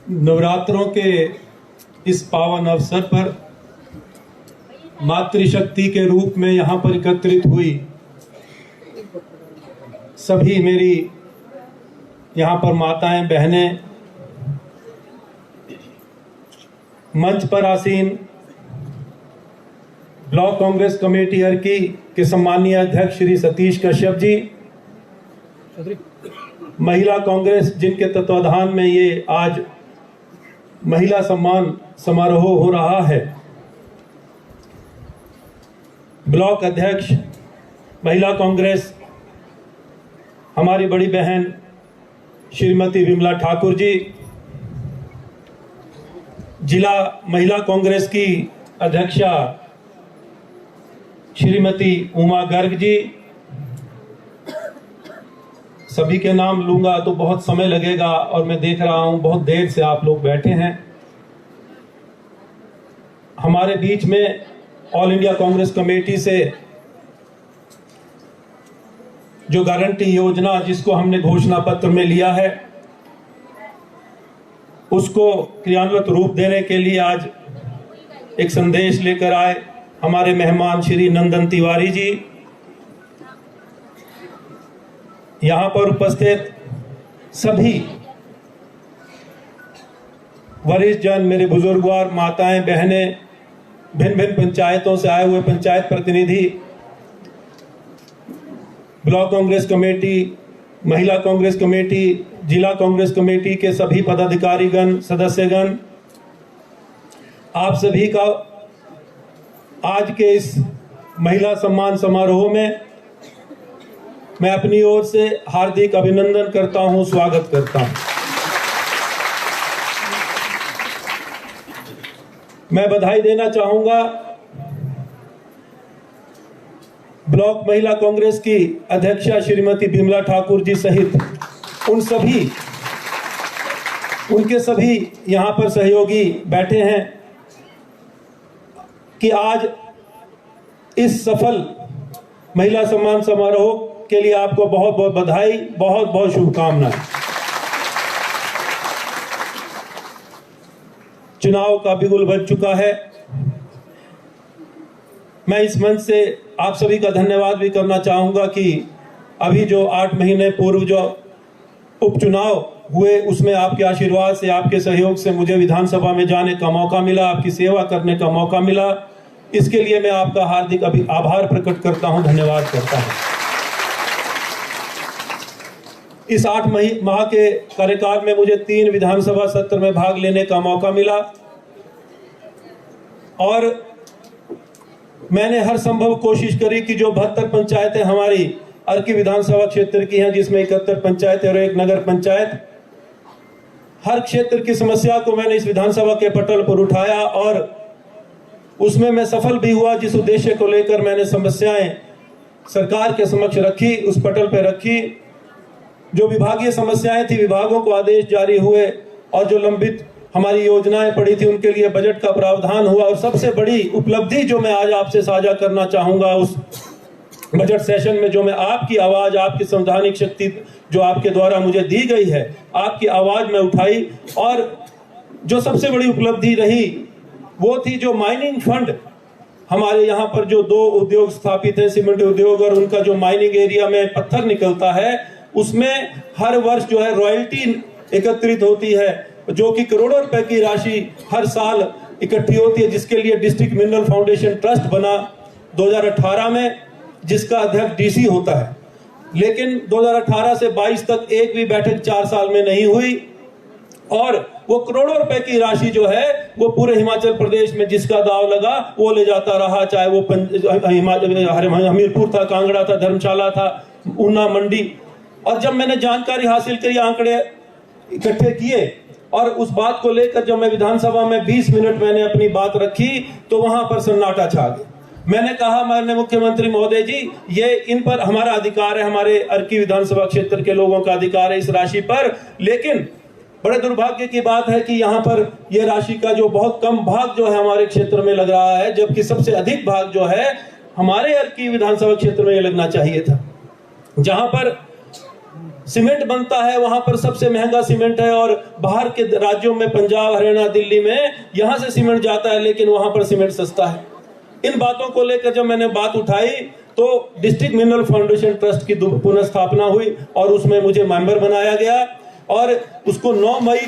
नवरात्रों के इस पावन अवसर पर मातृशक्ति के रूप में यहाँ पर एकत्रित हुई सभी मेरी यहाँ पर माताएं बहनें, मंच पर आसीन ब्लॉक कांग्रेस कमेटी अर्की के सम्मानीय अध्यक्ष श्री सतीश कश्यप जी, महिला कांग्रेस जिनके तत्वाधान में ये आज महिला सम्मान समारोह हो रहा है, ब्लॉक अध्यक्ष महिला कांग्रेस हमारी बड़ी बहन श्रीमती विमला ठाकुर जी, जिला महिला कांग्रेस की अध्यक्षा श्रीमती उमा गर्ग जी, सभी के नाम लूंगा तो बहुत समय लगेगा और मैं देख रहा हूं बहुत देर से आप लोग बैठे हैं। हमारे बीच में ऑल इंडिया कांग्रेस कमेटी से जो गारंटी योजना जिसको हमने घोषणा पत्र में लिया है उसको क्रियान्वित रूप देने के लिए आज एक संदेश लेकर आए हमारे मेहमान श्री नंदन तिवारी जी, यहां पर उपस्थित सभी वरिष्ठ जन, मेरे बुजुर्गवार माताएं बहनें, भिन्न भिन्न पंचायतों से आए हुए पंचायत प्रतिनिधि, ब्लॉक कांग्रेस कमेटी, महिला कांग्रेस कमेटी, जिला कांग्रेस कमेटी के सभी पदाधिकारीगण, सदस्यगण, आप सभी का आज के इस महिला सम्मान समारोह में मैं अपनी ओर से हार्दिक अभिनंदन करता हूं, स्वागत करता हूं। मैं बधाई देना चाहूंगा ब्लॉक महिला कांग्रेस की अध्यक्षा श्रीमती विमला ठाकुर जी सहित उनके सभी यहां पर सहयोगी बैठे हैं कि आज इस सफल महिला सम्मान समारोह के लिए आपको बहुत बहुत बधाई, बहुत बहुत शुभकामनाएं। चुनाव का बिगुल बज चुका है। मैं इस मंच से आप सभी का धन्यवाद भी करना चाहूंगा कि अभी जो 8 महीने पूर्व जो उपचुनाव हुए उसमें आपके आशीर्वाद से, आपके सहयोग से मुझे विधानसभा में जाने का मौका मिला, आपकी सेवा करने का मौका मिला। इसके लिए मैं आपका हार्दिक आभार प्रकट करता हूं, धन्यवाद करता हूं। इस 8 माह के कार्यकाल में मुझे 3 विधानसभा सत्र में भाग लेने का मौका मिला और मैंने हर संभव कोशिश करी कि जो 72 पंचायतें हमारी अर्की विधानसभा क्षेत्र की हैं, जिसमें 71 पंचायतें और 1 नगर पंचायत, हर क्षेत्र की समस्या को मैंने इस विधानसभा के पटल पर उठाया और उसमें मैं सफल भी हुआ। जिस उद्देश्य को लेकर मैंने समस्याएं सरकार के समक्ष रखी, उस पटल पर रखी। जो विभागीय समस्याएं थी, विभागों को आदेश जारी हुए और जो लंबित हमारी योजनाएं पड़ी थी उनके लिए बजट का प्रावधान हुआ। और सबसे बड़ी उपलब्धि जो मैं आज आपसे साझा करना चाहूंगा, उस बजट सेशन में जो मैं आपकी आवाज, आपकी संवैधानिक शक्ति जो आपके द्वारा मुझे दी गई है, आपकी आवाज में उठाई और जो सबसे बड़ी उपलब्धि रही वो थी जो माइनिंग फंड हमारे यहाँ पर जो 2 उद्योग स्थापित है, सीमेंट उद्योग और उनका जो माइनिंग एरिया में पत्थर निकलता है, उसमें हर वर्ष जो है रॉयल्टी एकत्रित होती है जो कि करोड़ों रुपए की राशि हर साल इकट्ठी होती है, जिसके लिए डिस्ट्रिक्ट मिनरल फाउंडेशन ट्रस्ट बना 2018 में, जिसका अध्यक्ष डीसी होता है। लेकिन 2018 से 22 तक एक भी बैठक 4 साल में नहीं हुई और वो करोड़ों रुपए की राशि जो है वो पूरे हिमाचल प्रदेश में जिसका दाव लगा वो ले जाता रहा, चाहे वो हमीरपुर था, कांगड़ा था, धर्मशाला था, ऊना, मंडी। और जब मैंने जानकारी हासिल करी, आंकड़े इकट्ठे किए और उस बात को लेकर जब मैं विधानसभा में 20 मिनट मैंने अपनी बात रखी तो वहां पर सन्नाटा छा गया। मैंने कहा, माननीय मुख्यमंत्री महोदय जी, ये इन पर हमारा अधिकार है, हमारे अर्की विधानसभा क्षेत्र के लोगों का अधिकार है इस राशि पर, लेकिन बड़े दुर्भाग्य की बात है कि यहाँ पर यह राशि का जो बहुत कम भाग जो है हमारे क्षेत्र में लग रहा है, जबकि सबसे अधिक भाग जो है हमारे अर्की विधानसभा क्षेत्र में लगना चाहिए था, जहां पर सीमेंट बनता है वहां पर सबसे महंगा सीमेंट है, और बाहर के राज्यों में पंजाब, हरियाणा, दिल्ली में यहां से सीमेंट जाता है, लेकिन वहां पर सीमेंट सस्ता है। इन बातों को लेकर जब मैंने बात उठाई तो डिस्ट्रिक्ट मिनरल फाउंडेशन ट्रस्ट की पुनर्स्थापना हुई और उसमें मुझे मेंबर बनाया गया, और उसको 9 मई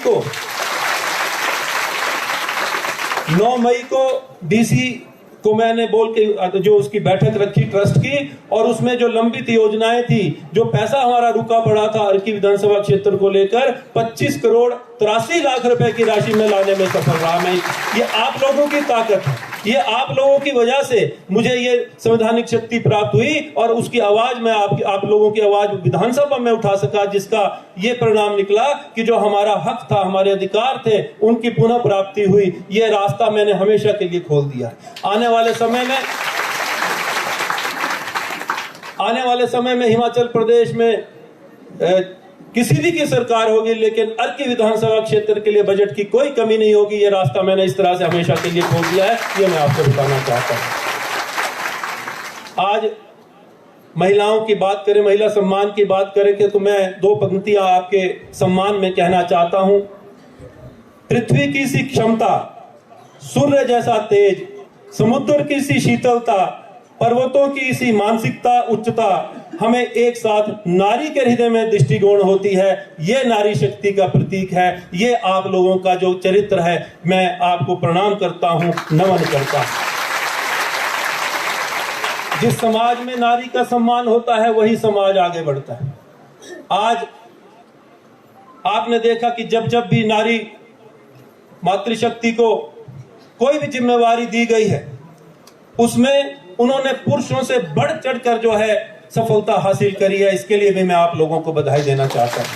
को डीसी को मैंने बोल के जो उसकी बैठक रखी ट्रस्ट की, और उसमें जो लंबित योजनाएं थी, जो पैसा हमारा रुका पड़ा था अर्की विधानसभा क्षेत्र को लेकर, 25 करोड़ 83 लाख रुपए की राशि में लाने में सफल रहा मैं। ये आप लोगों की ताकत है, ये आप लोगों की वजह से मुझे ये संवैधानिक शक्ति प्राप्त हुई, और उसकी आवाज मैं आप लोगों की आवाज विधानसभा में उठा सका, जिसका ये परिणाम निकला कि जो हमारा हक था, हमारे अधिकार थे, उनकी पुनः प्राप्ति हुई। ये रास्ता मैंने हमेशा के लिए खोल दिया। आने वाले समय में हिमाचल प्रदेश में किसी भी की सरकार होगी, लेकिन अर्की विधानसभा क्षेत्र के लिए बजट की कोई कमी नहीं होगी। ये रास्ता मैंने इस तरह से हमेशा के लिए खोल दिया है, ये मैं आपको बताना चाहता हूं। आज महिलाओं की बात करें, महिला सम्मान की बात करें तो मैं 2 पंक्तियां आपके सम्मान में कहना चाहता हूं। पृथ्वी की सी क्षमता, सूर्य जैसा तेज, समुद्र की सी शीतलता, पर्वतों की सी मानसिकता उच्चता, हमें एक साथ नारी के हृदय में दृष्टिकोण होती है। ये नारी शक्ति का प्रतीक है। ये आप लोगों का जो चरित्र है, मैं आपको प्रणाम करता हूं, नमन करता हूं। जिस समाज में नारी का सम्मान होता है, वही समाज आगे बढ़ता है। आज आपने देखा कि जब भी नारी मातृशक्ति को कोई भी जिम्मेवारी दी गई है, उसमें उन्होंने पुरुषों से बढ़ चढ़कर जो है सफलता हासिल करी है। इसके लिए भी मैं आप लोगों को बधाई देना चाहता हूं।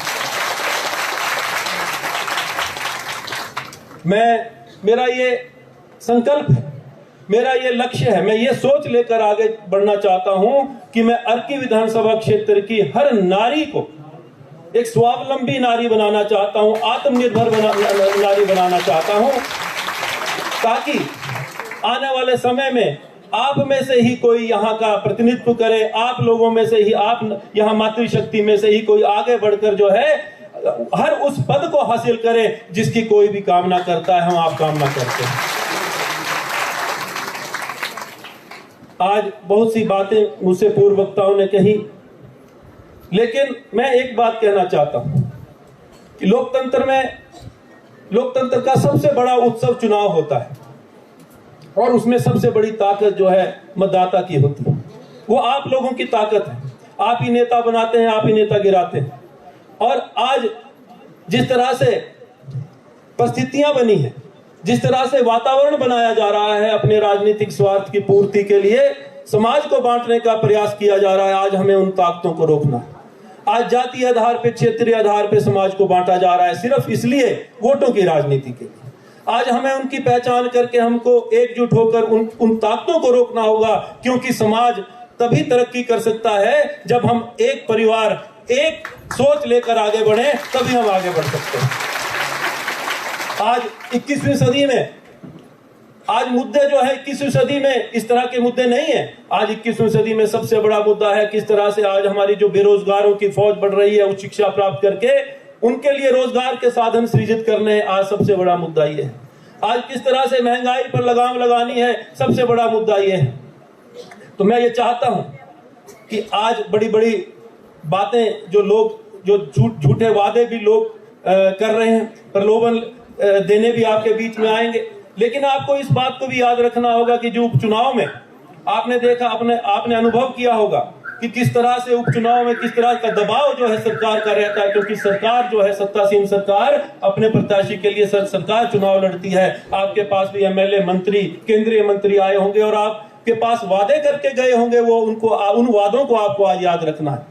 मेरा ये संकल्प है, मेरा ये लक्ष्य है, मैं ये सोच लेकर आगे बढ़ना चाहता हूं कि मैं अर्की विधानसभा क्षेत्र की हर नारी को एक स्वावलंबी नारी बनाना चाहता हूं, आत्मनिर्भर नारी बनाना चाहता हूं, ताकि आने वाले समय में आप में से ही कोई यहाँ का प्रतिनिधित्व करे, आप लोगों में से ही, आप यहाँ मातृशक्ति में से ही कोई आगे बढ़कर जो है हर उस पद को हासिल करे जिसकी कोई भी कामना करता है। हम आप कामना करते हैं। आज बहुत सी बातें मुझसे पूर्व वक्ताओं ने कही, लेकिन मैं एक बात कहना चाहता हूं कि लोकतंत्र का सबसे बड़ा उत्सव चुनाव होता है, और उसमें सबसे बड़ी ताकत जो है मतदाता की होती है। वो आप लोगों की ताकत है। आप ही नेता बनाते हैं, आप ही नेता गिराते हैं। और आज जिस तरह से परिस्थितियां बनी है, जिस तरह से वातावरण बनाया जा रहा है अपने राजनीतिक स्वार्थ की पूर्ति के लिए, समाज को बांटने का प्रयास किया जा रहा है, आज हमें उन ताकतों को रोकना है। आज जातीय आधार पे, क्षेत्रीय आधार पे समाज को बांटा जा रहा है, सिर्फ इसलिए वोटों की राजनीति के लिए। आज हमें उनकी पहचान करके हमको एकजुट होकर उन ताकतों को रोकना होगा, क्योंकि समाज तभी तरक्की कर सकता है जब हम एक परिवार, एक सोच लेकर आगे बढ़े, तभी हम आगे बढ़ सकते हैं। आज 21वीं सदी में आज मुद्दे जो है 21वीं सदी में इस तरह के मुद्दे नहीं है। आज 21वीं सदी में सबसे बड़ा मुद्दा है किस तरह से आज हमारी जो बेरोजगारों की फौज बढ़ रही है, उच्च शिक्षा प्राप्त करके उनके लिए रोजगार के साधन सृजित करने, आज सबसे बड़ा मुद्दा ये है। आज किस तरह से महंगाई पर लगाम लगानी है, सबसे बड़ा मुद्दा ये है। तो मैं ये चाहता हूं कि आज बड़ी बड़ी बातें जो लोग, जो झूठे वादे भी लोग कर रहे हैं, प्रलोभन देने भी आपके बीच में आएंगे, लेकिन आपको इस बात को भी याद रखना होगा कि जो उपचुनाव में आपने देखा, आपने अनुभव किया होगा कि किस तरह से उपचुनाव में किस तरह का दबाव जो है सरकार का रहता है, क्योंकि सरकार जो है, सत्तासीन सरकार अपने प्रत्याशी के लिए सरकार चुनाव लड़ती है। आपके पास भी एमएलए, मंत्री, केंद्रीय मंत्री आए होंगे और आपके पास वादे करके गए होंगे, वो उन वादों को आपको आज याद रखना है।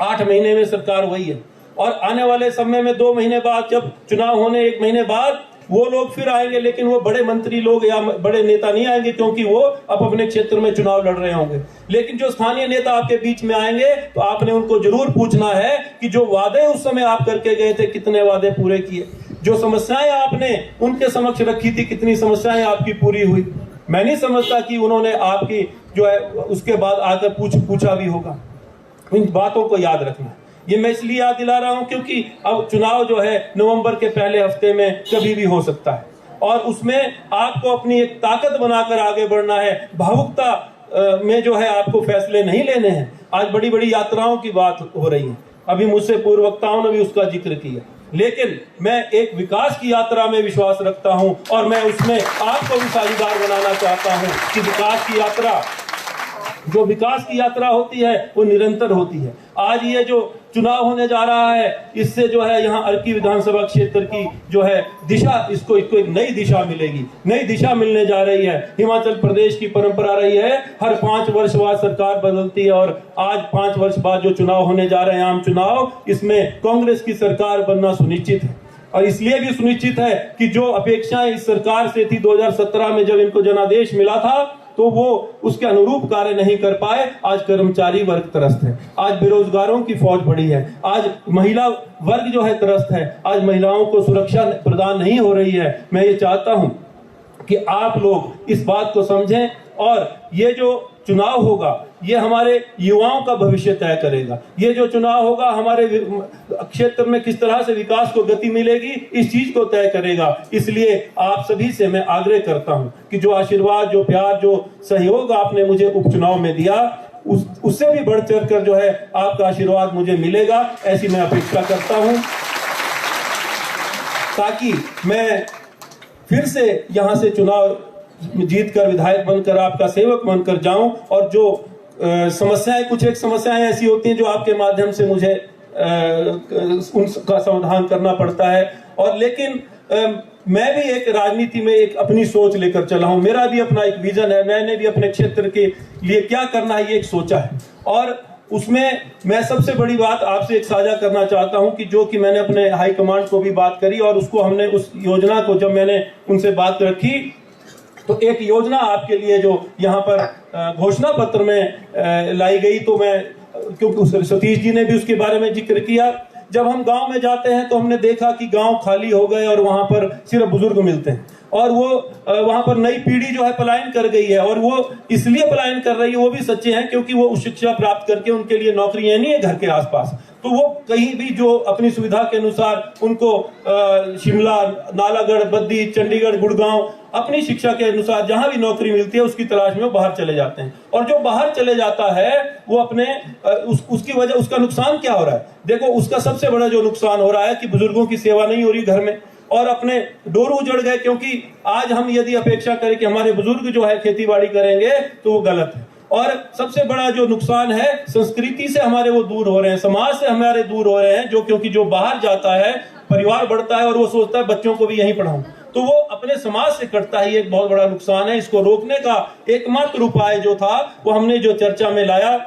8 महीने में सरकार वही है, और आने वाले समय में 2 महीने बाद जब चुनाव होने 1 महीने बाद वो लोग फिर आएंगे, लेकिन वो बड़े मंत्री लोग या बड़े नेता नहीं आएंगे, क्योंकि वो अब अपने क्षेत्र में चुनाव लड़ रहे होंगे। लेकिन जो स्थानीय नेता आपके बीच में आएंगे, तो आपने उनको जरूर पूछना है कि जो वादे उस समय आप करके गए थे, कितने वादे पूरे किए, जो समस्याएं आपने उनके समक्ष रखी थी, कितनी समस्याएं आपकी पूरी हुई। मैं नहीं समझता कि उन्होंने आपकी जो है उसके बाद आकर पूछा भी होगा। इन बातों को याद रखना। ये मैं इसलिए याद दिला रहा हूं क्योंकि अब चुनाव जो है नवंबर के पहले हफ्ते में कभी भी हो सकता है और उसमें आपको अपनी एक ताकत बनाकर आगे बढ़ना है। भावुकता में जो है आपको फैसले नहीं लेने हैं। आज बड़ी बड़ी यात्राओं की बात हो रही है, अभी मुझसे पूर्व वक्ताओं ने भी उसका जिक्र किया, लेकिन मैं एक विकास की यात्रा में विश्वास रखता हूं और मैं उसमें आपको भी साझेदार बनाना चाहता हूं कि विकास की यात्रा, जो विकास की यात्रा होती है वो निरंतर होती है। आज ये जो चुनाव होने जा रहा है, इससे जो है यहाँ अर्की विधानसभा क्षेत्र की जो है दिशा, इसको एक नई दिशा मिलेगी, नई दिशा मिलने जा रही है। हिमाचल प्रदेश की परंपरा रही है हर 5 वर्ष बाद सरकार बदलती है और आज 5 वर्ष बाद जो चुनाव होने जा रहे हैं, आम चुनाव, इसमें कांग्रेस की सरकार बनना सुनिश्चित है। और इसलिए भी सुनिश्चित है कि जो अपेक्षाएं इस सरकार से थी 2017 में जब इनको जनादेश मिला था, तो वो उसके अनुरूप कार्य नहीं कर पाए। आज कर्मचारी वर्ग त्रस्त है, आज बेरोजगारों की फौज बढ़ी है, आज महिला वर्ग जो है त्रस्त है, आज महिलाओं को सुरक्षा प्रदान नहीं हो रही है। मैं ये चाहता हूं कि आप लोग इस बात को समझें और ये जो चुनाव होगा ये हमारे युवाओं का भविष्य तय करेगा। ये जो चुनाव होगा हमारे क्षेत्र में किस तरह से विकास को गति मिलेगी, इस चीज को तय करेगा। इसलिए आप सभी से मैं आग्रह करता हूं कि जो आशीर्वाद, जो प्यार, जो सहयोग आपने मुझे उपचुनाव में दिया, उससे भी बढ़ चढ़ कर जो है आपका आशीर्वाद मुझे मिलेगा, ऐसी मैं अपेक्षा करता हूं, ताकि मैं फिर से यहां से चुनाव जीत कर विधायक बनकर आपका सेवक बनकर जाऊं और जो समस्याएं, कुछ एक समस्याएं ऐसी होती हैं जो आपके माध्यम से मुझे उनका समाधान करना पड़ता है। और लेकिन मैं भी एक राजनीति में एक अपनी सोच लेकर चला हूं, मेरा भी अपना एक विजन है, मैंने भी अपने क्षेत्र के लिए क्या करना है ये एक सोचा है। और उसमें मैं सबसे बड़ी बात आपसे एक साझा करना चाहता हूं कि जो कि मैंने अपने हाईकमांड को भी बात करी और उसको हमने, उस योजना को जब मैंने उनसे बात रखी तो एक योजना आपके लिए जो यहाँ पर घोषणा पत्र में लाई गई, तो मैं, क्योंकि सतीश जी ने भी उसके बारे में जिक्र किया, जब हम गांव में जाते हैं तो हमने देखा कि गांव खाली हो गए और वहां पर सिर्फ बुजुर्ग मिलते हैं और वो वहां पर नई पीढ़ी जो है पलायन कर गई है। और वो इसलिए पलायन कर रही है, वो भी सच्चे हैं, क्योंकि वो उच्च शिक्षा प्राप्त करके उनके लिए नौकरियां नहीं है घर के आसपास, तो वो कहीं भी जो अपनी सुविधा के अनुसार उनको शिमला, नालागढ़, बद्दी, चंडीगढ़, गुड़गांव, अपनी शिक्षा के अनुसार जहां भी नौकरी मिलती है उसकी तलाश में वो बाहर चले जाते हैं। और जो बाहर चले जाता है वो अपने उसकी वजह, उसका नुकसान क्या हो रहा है? देखो, उसका सबसे बड़ा जो नुकसान हो रहा है कि बुजुर्गों की सेवा नहीं हो रही घर में और अपने डोरू उजड़ गए, क्योंकि आज हम यदि अपेक्षा करें कि हमारे बुजुर्ग जो है खेती बाड़ी करेंगे तो वो गलत है। और सबसे बड़ा जो नुकसान है, संस्कृति से हमारे वो दूर हो रहे हैं, समाज से हमारे दूर हो रहे हैं, जो क्योंकि जो बाहर जाता है परिवार बढ़ता है और वो सोचता है बच्चों को भी यहीं पढ़ाऊं, तो वो अपने समाज से कटता है। एक बहुत बड़ा नुकसान है। इसको रोकने का एकमात्र उपाय जो था वो हमने जो चर्चा में लाया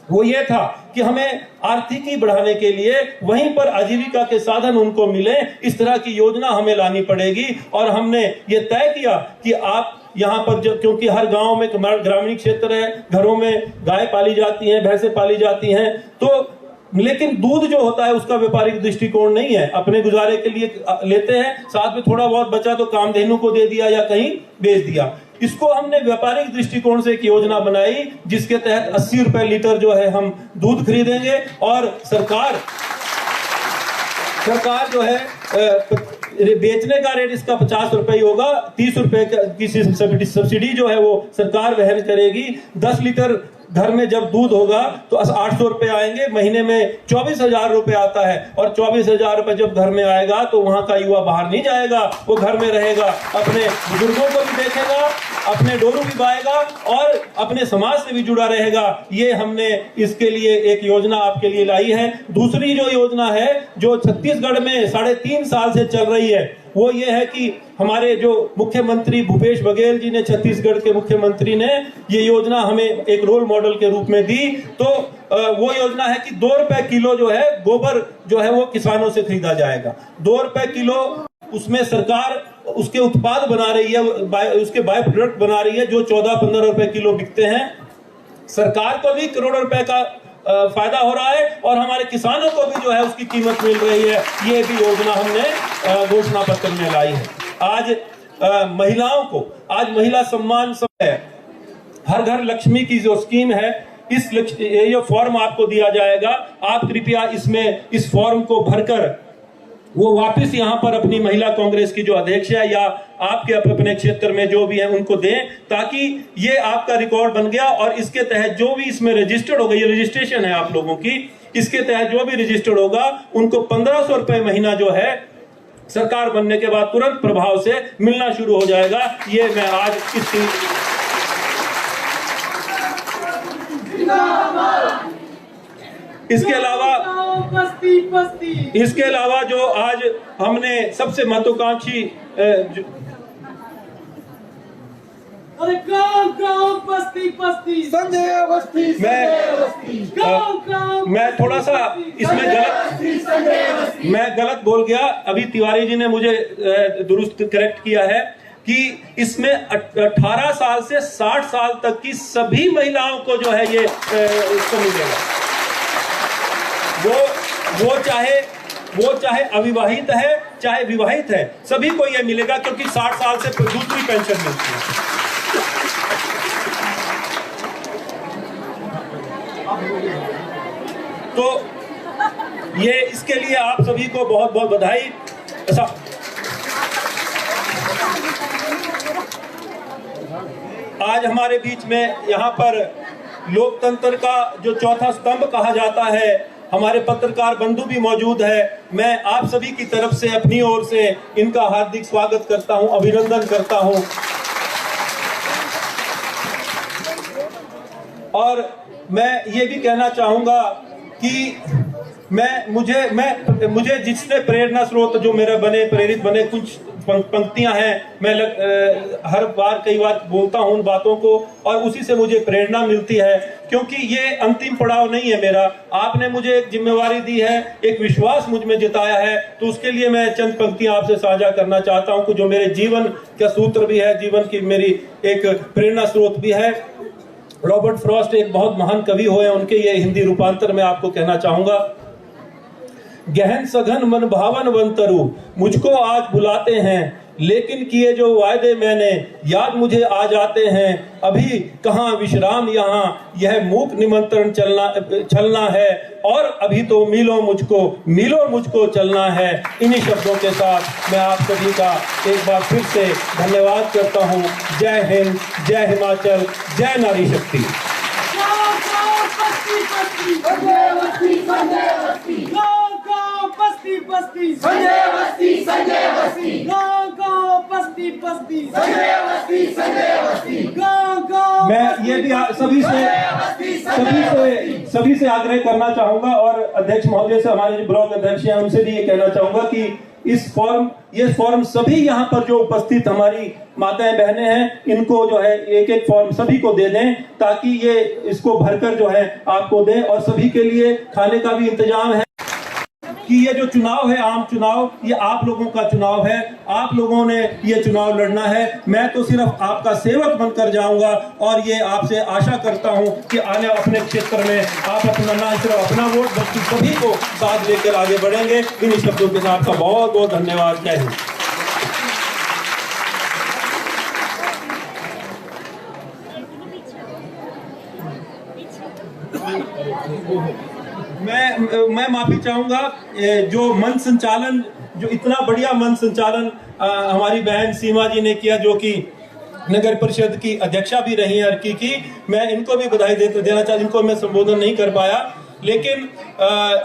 वो ये था कि हमें आर्थिकी बढ़ाने के लिए वहीं पर आजीविका के साधन उनको मिले, इस तरह की योजना हमें लानी पड़ेगी। और हमने ये तय किया कि आप यहाँ पर जो, क्योंकि हर गांव में ग्रामीण क्षेत्र है, घरों में गाय पाली जाती हैं, भैंसें पाली जाती हैं, तो लेकिन दूध जो होता है उसका व्यापारिक दृष्टिकोण नहीं है, अपने गुजारे के लिए लेते हैं, साथ में थोड़ा बहुत बचा तो कामधेनु को दे दिया या कहीं बेच दिया। इसको हमने व्यापारिक दृष्टिकोण से एक योजना बनाई जिसके तहत 80 रुपए लीटर जो है हम दूध खरीदेंगे और सरकार जो है बेचने का रेट इसका 50 रुपए होगा, 30 रुपए की सब्सिडी जो है वो सरकार वहन करेगी। 10 लीटर घर में जब दूध होगा तो 800 रुपए आएंगे, महीने में 24,000 रुपए आता है। और 24,000 रुपए जब घर में आएगा तो वहां का युवा बाहर नहीं जाएगा, वो घर में रहेगा, अपने बुजुर्गों को भी देखेगा, अपने डोरू भी बाएगा और अपने समाज से भी जुड़ा रहेगा। ये हमने इसके लिए एक योजना आपके लिए लाई है। दूसरी जो योजना है जो छत्तीसगढ़ में 3.5 साल से चल रही है वो ये है कि हमारे जो मुख्यमंत्री भूपेश बघेल जी ने, छत्तीसगढ़ के मुख्यमंत्री ने ये योजना हमें एक रोल मॉडल के रूप में दी। तो वो योजना है कि 2 रुपए किलो जो है गोबर जो है वो किसानों से खरीदा जाएगा। 2 रुपए किलो उसमें सरकार उसके उत्पाद बना रही है, उसके बाय प्रोडक्ट बना रही है जो 14-15 रुपए किलो बिकते हैं। सरकार को भी करोड़ों रुपए का फायदा हो रहा है और हमारे किसानों को भी जो है उसकी कीमत मिल रही है। ये भी योजना हमने घोषणा पत्र में लाई है। आज महिलाओं को, आज महिला सम्मान है, हर घर लक्ष्मी की जो स्कीम है ये फॉर्म आपको दिया जाएगा, आप कृपया इसमें इस फॉर्म को भरकर वो वापस यहाँ पर अपनी महिला कांग्रेस की जो अध्यक्ष है या आपके अपने क्षेत्र में जो भी है उनको दें, ताकि ये आपका रिकॉर्ड बन गया। और इसके तहत जो भी इसमें रजिस्टर्ड होगा, ये रजिस्ट्रेशन है आप लोगों की, इसके तहत जो भी रजिस्टर्ड होगा उनको 1500 रुपए महीना जो है सरकार बनने के बाद तुरंत प्रभाव से मिलना शुरू हो जाएगा। ये मैं आज इसके अलावा जो आज हमने सबसे महत्वाकांक्षी मैं थोड़ा सा इसमें गलत बोल गया। अभी तिवारी जी ने मुझे दुरुस्त करेक्ट किया है कि इसमें 18 साल से 60 साल तक की सभी महिलाओं को जो है ये इसको मिलेगा। वो चाहे अविवाहित है चाहे विवाहित है, सभी को ये मिलेगा, क्योंकि 60 साल से दूसरी पेंशन मिलती है। तो ये इसके लिए आप सभी को बहुत बहुत बधाई। आज हमारे बीच में यहाँ पर लोकतंत्र का जो चौथा स्तंभ कहा जाता है, हमारे पत्रकार बंधु भी मौजूद है। मैं आप सभी की तरफ से अपनी ओर से इनका हार्दिक स्वागत करता हूं, अभिनंदन करता हूं। और मैं ये भी कहना चाहूंगा कि मुझे जिसने प्रेरणा स्रोत जो मेरे प्रेरित बने कुछ पंक्तियां हैं, मैं हर बार कई बार बोलता हूं उन बातों को, और उसी से मुझे प्रेरणा मिलती है, क्योंकि ये अंतिम पड़ाव नहीं है मेरा। आपने मुझे एक जिम्मेवारी दी है, एक विश्वास मुझ में जताया है, तो उसके लिए मैं चंद पंक्तियां आपसे साझा करना चाहता हूं, जो मेरे जीवन का सूत्र भी है, जीवन की मेरी एक प्रेरणा स्रोत भी है। रॉबर्ट फ्रॉस्ट एक बहुत महान कवि हुए, उनके ये हिंदी रूपांतर में आपको कहना चाहूंगा। गहन सघन मन भावन वंतरु मुझको आज बुलाते हैं, लेकिन किए जो वायदे मैंने याद मुझे आ जाते हैं। अभी कहाँ विश्राम यहाँ, यह मूक निमंत्रण चलना है, और अभी तो मिलो मुझको चलना है। इन्हीं शब्दों के साथ मैं आप सभी का एक बार फिर से धन्यवाद करता हूँ। जय हिंद, जय हिमाचल, जय नारी शक्ति। मैं ये भी सभी से आग्रह करना चाहूंगा, और अध्यक्ष महोदय से, हमारे जो ब्लॉक अध्यक्ष हैं, उनसे भी ये कहना चाहूंगा कि ये फॉर्म सभी यहाँ पर जो उपस्थित हमारी माताएं बहनें हैं, इनको जो है एक फॉर्म सभी को दे दें, ताकि ये इसको भरकर जो है आपको दें। और सभी के लिए खाने का भी इंतजाम है कि ये जो चुनाव है, आम चुनाव, ये आप लोगों का चुनाव है, आप लोगों ने ये चुनाव लड़ना है। मैं तो सिर्फ आपका सेवक बनकर जाऊंगा, और ये आपसे आशा करता हूं कि आने अपने क्षेत्र में आप अपना ना सिर्फ अपना वोट बल्कि सभी को साथ लेकर आगे बढ़ेंगे। इन शब्दों के साथ का बहुत बहुत धन्यवाद। जय हिंद। मैं माफी चाहूंगा, जो मन संचालन, जो इतना बढ़िया मन संचालन हमारी बहन सीमा जी ने किया, जो कि नगर परिषद की अध्यक्षा भी रही है अर्की की, मैं इनको भी बधाई देना चाहता। इनको मैं संबोधन नहीं कर पाया, लेकिन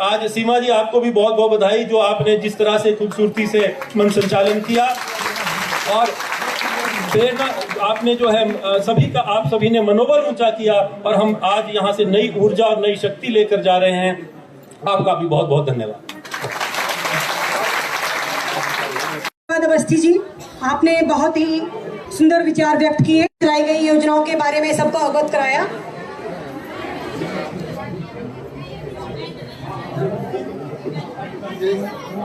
आज सीमा जी आपको भी बहुत बहुत बधाई, जो आपने जिस तरह से खूबसूरती से मन संचालन किया, और प्रेरणा आपने जो है आप सभी ने मनोबल ऊंचा किया, और हम आज यहाँ से नई ऊर्जा और नई शक्ति लेकर जा रहे हैं। आपका भी बहुत बहुत धन्यवाद। अवस्थी जी, आपने बहुत ही सुंदर विचार व्यक्त किए, चलाई गई योजनाओं के बारे में सबको अवगत कराया।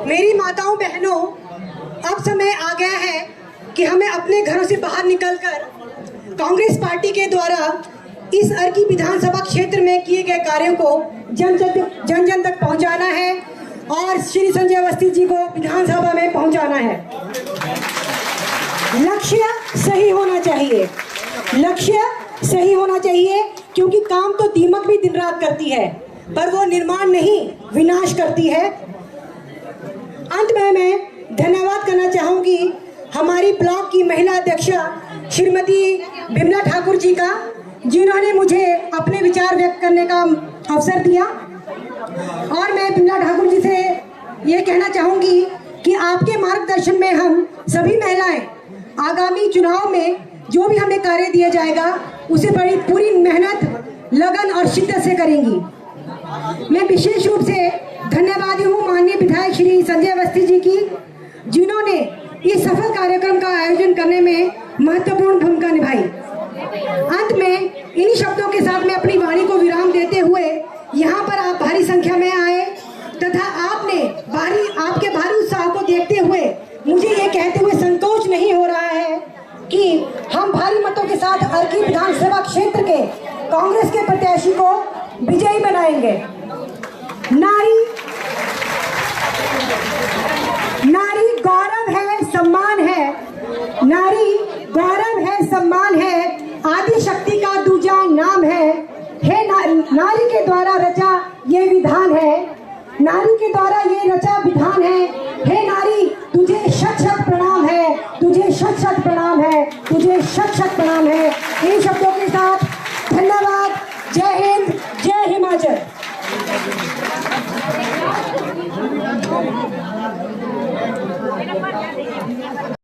मेरी माताओं बहनों, अब समय आ गया है कि हमें अपने घरों से बाहर निकलकर कांग्रेस पार्टी के द्वारा इस अर्की विधानसभा क्षेत्र में किए गए कार्यों को जन जन तक पहुंचाना है, और श्री संजय अवस्थी जी को विधानसभा में पहुंचाना है। लक्ष्य सही होना चाहिए, क्योंकि काम तो दीमक भी दिन रात करती है, पर वो निर्माण नहीं विनाश करती है। अंत में मैं धन्यवाद करना चाहूंगी हमारी ब्लॉक की महिला अध्यक्षा श्रीमती बिमला ठाकुर जी का, जिन्होंने मुझे अपने विचार व्यक्त करने का अवसर दिया। और मैं बिमला ठाकुर जी से ये कहना चाहूंगी कि आपके मार्गदर्शन में हम सभी महिलाएं आगामी चुनाव में जो भी हमें कार्य दिया जाएगा उसे बड़ी पूरी मेहनत, लगन और शिद्दत से करेंगी। मैं विशेष रूप से धन्यवादी हूँ माननीय विधायक श्री संजय अवस्थी जी की, जिन्होंने इस सफल कार्यक्रम का आयोजन करने में महत्वपूर्ण भूमिका निभाई। अंत में इन्हीं शब्दों के साथ मैं अपनी वाणी को विराम देते हुए यहाँ पर आप भारी संख्या में आए तथा आपके भारी उत्साह को देखते हुए मुझे ये कहते हुए संकोच नहीं हो रहा है कि हम भारी मतों के साथ अर्की विधानसभा क्षेत्र के कांग्रेस के प्रत्याशी को विजयी बनाएंगे। नारी गौरव है, सम्मान है। नारी गौरव है, सम्मान है, आदि शक्ति का दूजा नाम है। नारी के द्वारा रचा ये विधान है, नारी के द्वारा ये रचा विधान है। हे नारी, तुझे शत शत प्रणाम है, तुझे शत शत प्रणाम है, तुझे शत शत प्रणाम है। इन